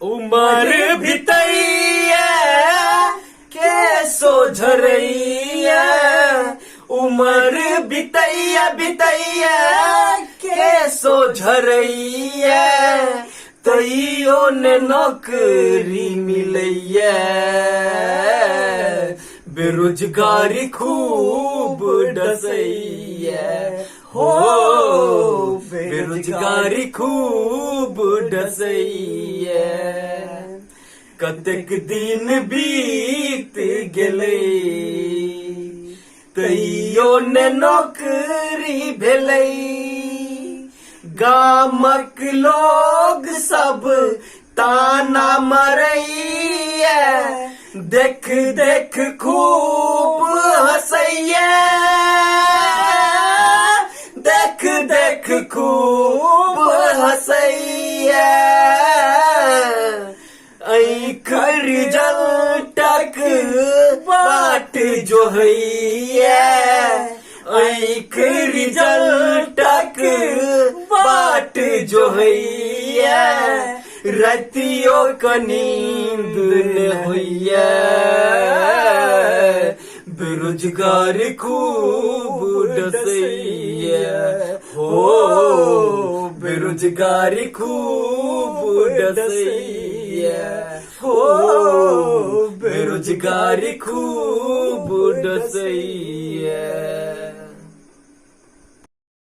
उमर बितैया के सोझ रहिया, उमर बितैया बितैया के सोझ रहिया, तैयो ने नौकरी मिलैया, बेरोजगारी खूब डसैया हो, बेरोजगारी खूब डसैया। कतेक दिन बीत गेलै तैयो ने नौकरी भेलै, गामक लोग सब ताना मरैया, देख देख खूब हंसैया, देख देख खूब हंसैया। ऐख रिजल्टक बाट जो हैया, ऐख रिजल्टक बाट जो हैया, रातियो क नींद न होइया, बेरोजगारी खूब डसैया हो, बेरोजगारी खूब डसैया हो, बेरोजगारी खूब डसैया।